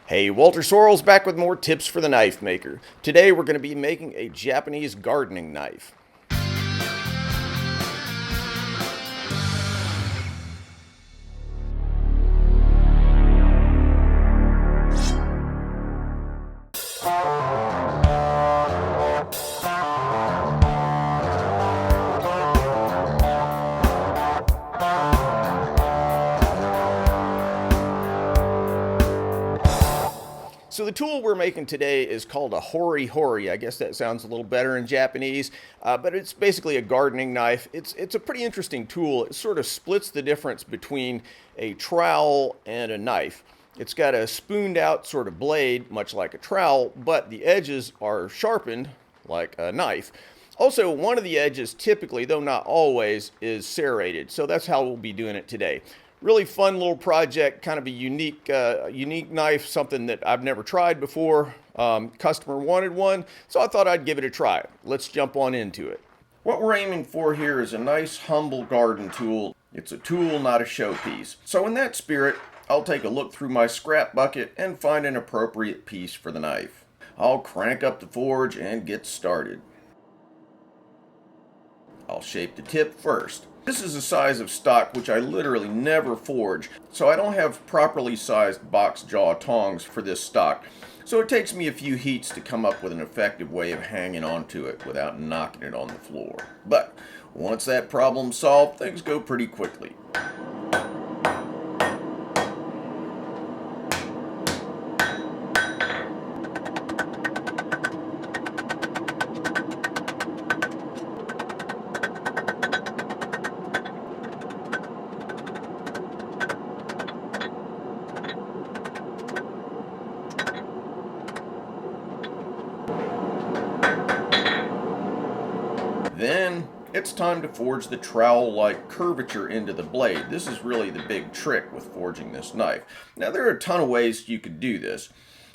Hey, Walter Sorrells back with more tips for the knife maker. Today we're going to be making a Japanese gardening knife. So the tool we're making today is called a Hori-Hori. I guess that sounds a little better in Japanese, but it's basically a gardening knife. It's a pretty interesting tool. It sort of splits the difference between a trowel and a knife. It's got a spooned out sort of blade, much like a trowel, but the edges are sharpened like a knife. Also, one of the edges typically, though not always, is serrated. So that's how we'll be doing it today. Really fun little project, kind of a unique knife, something that I've never tried before. Customer wanted one, so I thought I'd give it a try. Let's jump on into it. What we're aiming for here is a nice, humble garden tool. It's a tool, not a showpiece. So in that spirit, I'll take a look through my scrap bucket and find an appropriate piece for the knife. I'll crank up the forge and get started. I'll shape the tip first. This is a size of stock which I literally never forge, so I don't have properly sized box jaw tongs for this stock. So it takes me a few heats to come up with an effective way of hanging onto it without knocking it on the floor. But once that problem's solved, things go pretty quickly. Then it's time to forge the trowel-like curvature into the blade. This is really the big trick with forging this knife. Now there are a ton of ways you could do this.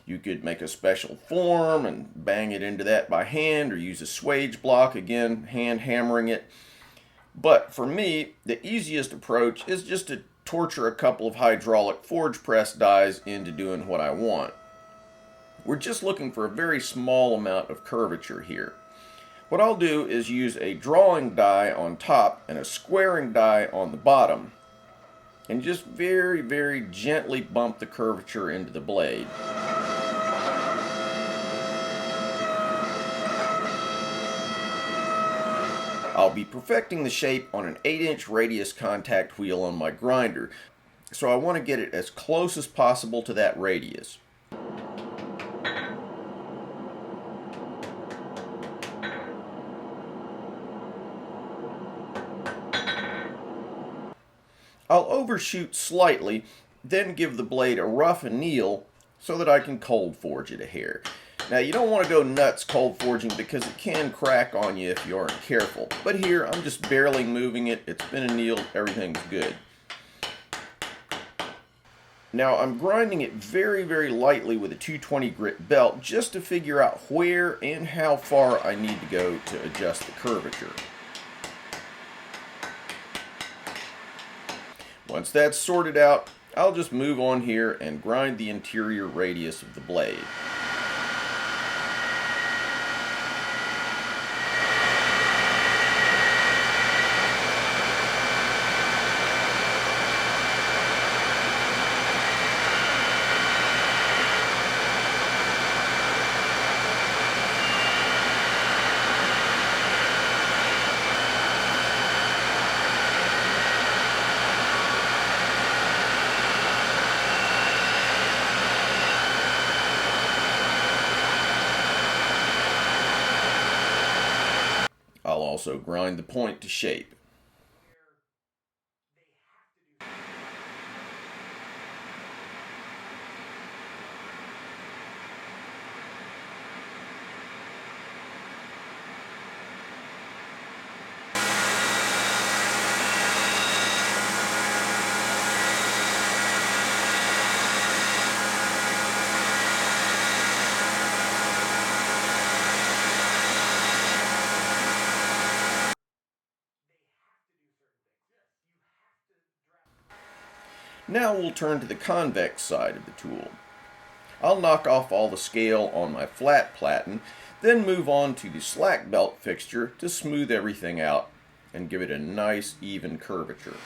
You could make a special form and bang it into that by hand, or use a swage block, again hand hammering it. But for me, the easiest approach is just to torture a couple of hydraulic forge press dies into doing what I want. We're just looking for a very small amount of curvature here. What I'll do is use a drawing die on top and a squaring die on the bottom, and just very, very gently bump the curvature into the blade. I'll be perfecting the shape on an 8-inch radius contact wheel on my grinder, so I want to get it as close as possible to that radius. I'll overshoot slightly, then give the blade a rough anneal so that I can cold forge it a hair. Now you don't want to go nuts cold forging because it can crack on you if you aren't careful. But here I'm just barely moving it, it's been annealed, everything's good. Now I'm grinding it very, very lightly with a 220 grit belt just to figure out where and how far I need to go to adjust the curvature. Once that's sorted out, I'll just move on here and grind the interior radius of the blade. I'll also grind the point to shape. Now we'll turn to the convex side of the tool. I'll knock off all the scale on my flat platen, then move on to the slack belt fixture to smooth everything out and give it a nice even curvature.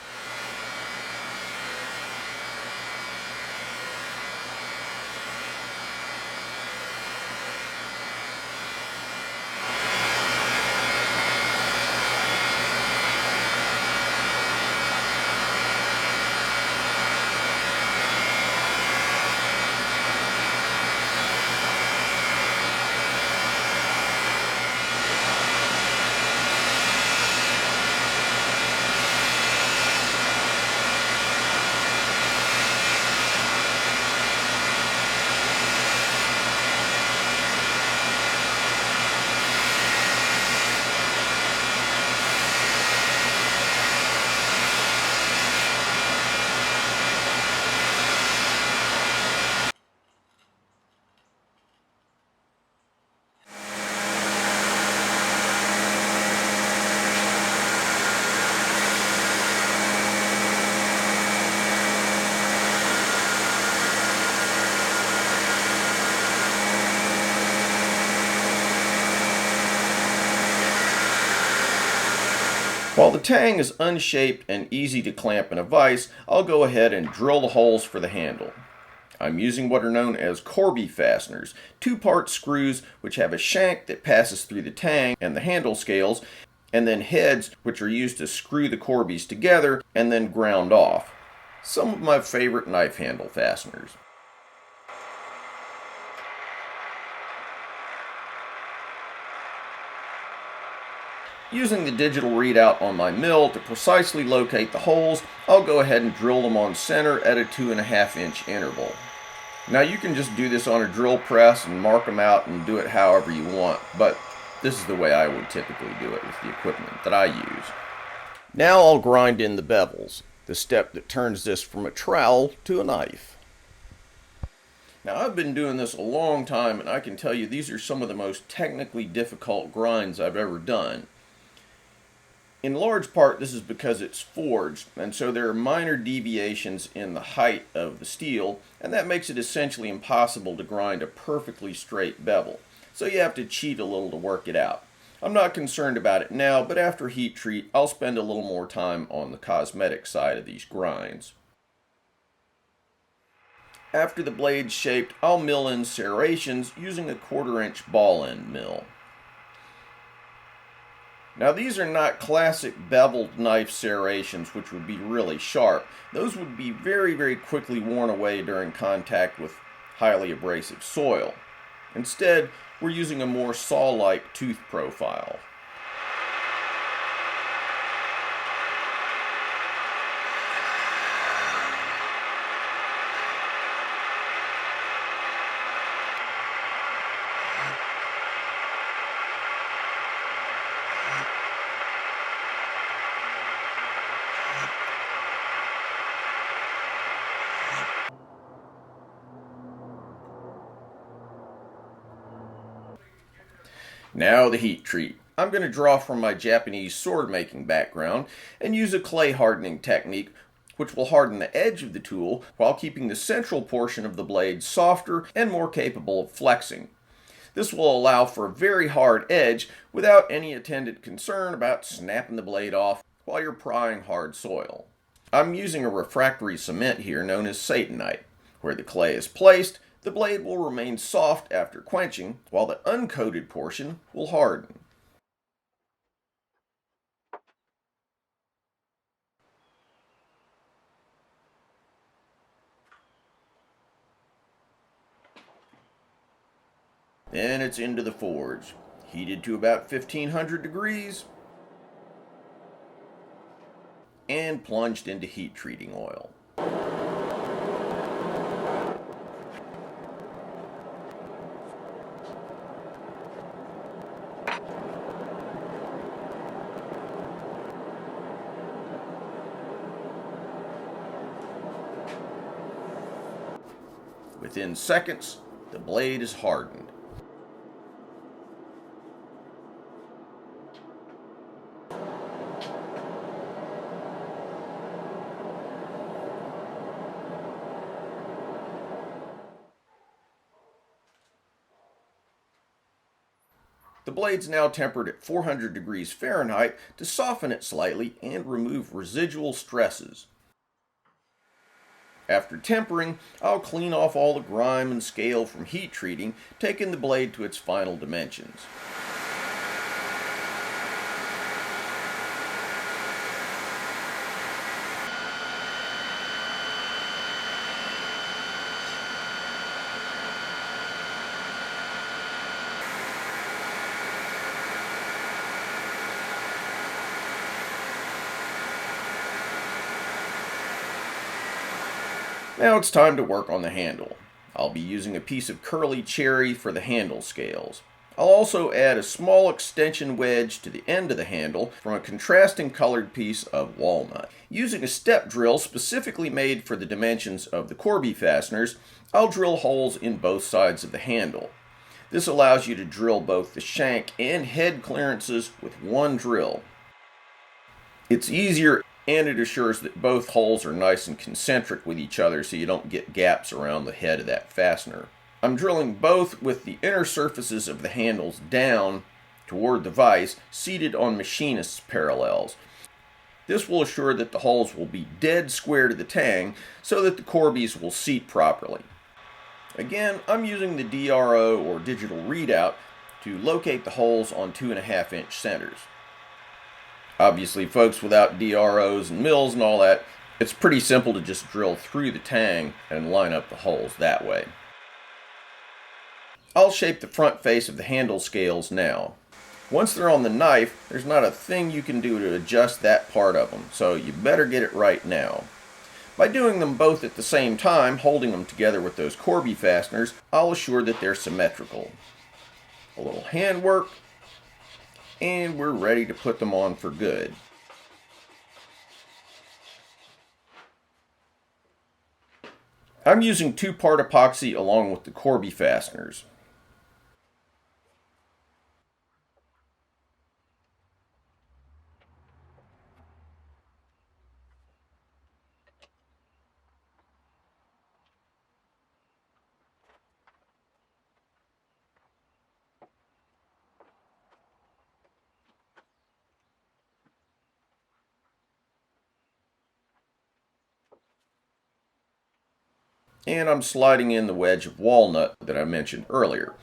While the tang is unshaped and easy to clamp in a vise, I'll go ahead and drill the holes for the handle. I'm using what are known as Corby fasteners, two-part screws which have a shank that passes through the tang and the handle scales, and then heads which are used to screw the Corbies together and then ground off. Some of my favorite knife handle fasteners. Using the digital readout on my mill to precisely locate the holes, I'll go ahead and drill them on center at a 2.5-inch interval. Now you can just do this on a drill press and mark them out and do it however you want, but this is the way I would typically do it with the equipment that I use. Now I'll grind in the bevels, the step that turns this from a trowel to a knife. Now I've been doing this a long time, and I can tell you these are some of the most technically difficult grinds I've ever done. In large part, this is because it's forged, and so there are minor deviations in the height of the steel, and that makes it essentially impossible to grind a perfectly straight bevel. So you have to cheat a little to work it out. I'm not concerned about it now, but after heat treat, I'll spend a little more time on the cosmetic side of these grinds. After the blade's shaped, I'll mill in serrations using a 1/4-inch ball end mill. Now these are not classic beveled knife serrations, which would be really sharp. Those would be very quickly worn away during contact with highly abrasive soil. Instead, we're using a more saw-like tooth profile. Now the heat treat. I'm going to draw from my Japanese sword making background and use a clay hardening technique which will harden the edge of the tool while keeping the central portion of the blade softer and more capable of flexing. This will allow for a very hard edge without any attendant concern about snapping the blade off while you're prying hard soil. I'm using a refractory cement here known as Satanite. Where the clay is placed, the blade will remain soft after quenching, while the uncoated portion will harden. Then it's into the forge, heated to about 1500 degrees, and plunged into heat treating oil. Within seconds, the blade is hardened. The blade's now tempered at 400 degrees Fahrenheit to soften it slightly and remove residual stresses. After tempering, I'll clean off all the grime and scale from heat treating, taking the blade to its final dimensions. Now it's time to work on the handle. I'll be using a piece of curly cherry for the handle scales. I'll also add a small extension wedge to the end of the handle from a contrasting colored piece of walnut. Using a step drill specifically made for the dimensions of the Corby fasteners, I'll drill holes in both sides of the handle. This allows you to drill both the shank and head clearances with one drill. It's easier and it assures that both holes are nice and concentric with each other so you don't get gaps around the head of that fastener. I'm drilling both with the inner surfaces of the handles down toward the vise, seated on machinist's parallels. This will assure that the holes will be dead square to the tang so that the Corbies will seat properly. Again, I'm using the DRO or digital readout to locate the holes on 2.5-inch centers. Obviously, folks, without DROs and mills and all that, it's pretty simple to just drill through the tang and line up the holes that way. I'll shape the front face of the handle scales now. Once they're on the knife, there's not a thing you can do to adjust that part of them, so you better get it right now. By doing them both at the same time, holding them together with those Corby fasteners, I'll assure that they're symmetrical. A little handwork, and we're ready to put them on for good. I'm using 2-part epoxy along with the Corby fasteners. And I'm sliding in the wedge of walnut that I mentioned earlier.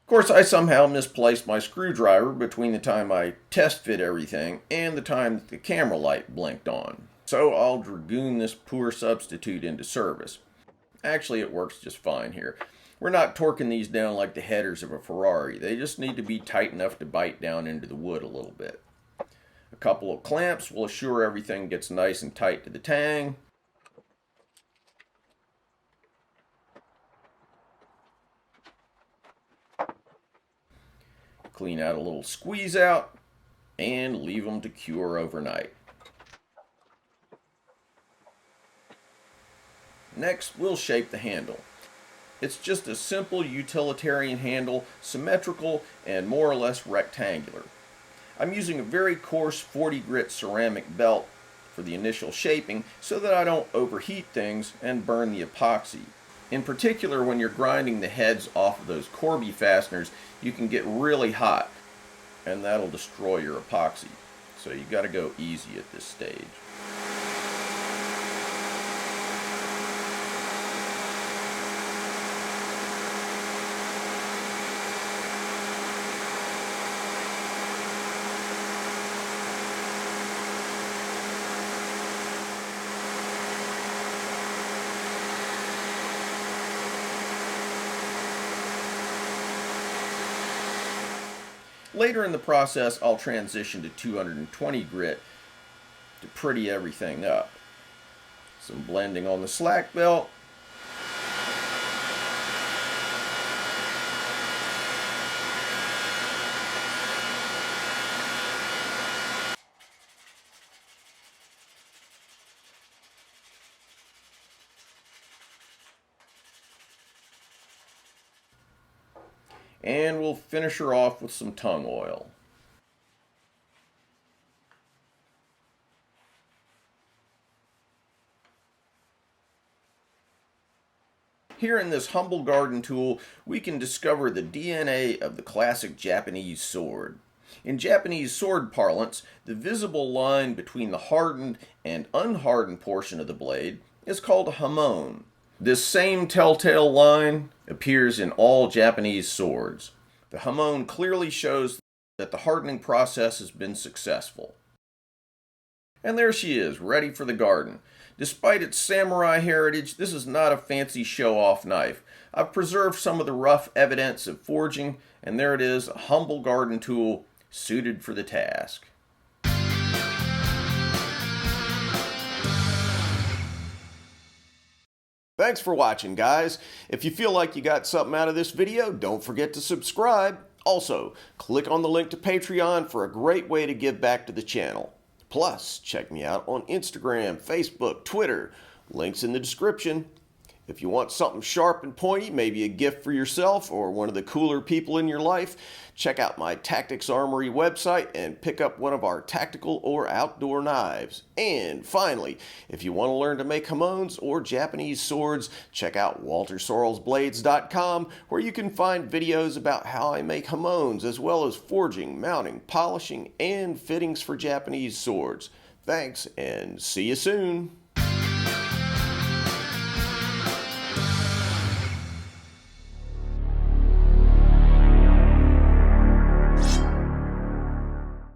Of course, I somehow misplaced my screwdriver between the time I test fit everything and the time that the camera light blinked on. So I'll dragoon this poor substitute into service. Actually, it works just fine here. We're not torquing these down like the headers of a Ferrari. They just need to be tight enough to bite down into the wood a little bit. A couple of clamps will assure everything gets nice and tight to the tang. Clean out a little squeeze out and leave them to cure overnight. Next, we'll shape the handle. It's just a simple utilitarian handle, symmetrical and more or less rectangular. I'm using a very coarse 40 grit ceramic belt for the initial shaping so that I don't overheat things and burn the epoxy. In particular, when you're grinding the heads off of those Corby fasteners, you can get really hot and that'll destroy your epoxy. So you got to go easy at this stage. Later in the process, I'll transition to 220 grit to pretty everything up. Some blending on the slack belt. And we'll finish her off with some tongue oil. Here in this humble garden tool, we can discover the DNA of the classic Japanese sword. In Japanese sword parlance, the visible line between the hardened and unhardened portion of the blade is called a hamon. This same telltale line appears in all Japanese swords. The hamon clearly shows that the hardening process has been successful. And there she is, ready for the garden. Despite its samurai heritage, this is not a fancy show-off knife. I've preserved some of the rough evidence of forging, and there it is, a humble garden tool suited for the task. Thanks for watching, guys. If you feel like you got something out of this video, don't forget to subscribe. Also, click on the link to Patreon for a great way to give back to the channel. Plus, check me out on Instagram, Facebook, Twitter. Links in the description. If you want something sharp and pointy, maybe a gift for yourself or one of the cooler people in your life, check out my Tactics Armory website and pick up one of our tactical or outdoor knives. And finally, if you want to learn to make hamons or Japanese swords, check out WalterSorrellsBlades.com, where you can find videos about how I make hamons, as well as forging, mounting, polishing, and fittings for Japanese swords. Thanks, and see you soon.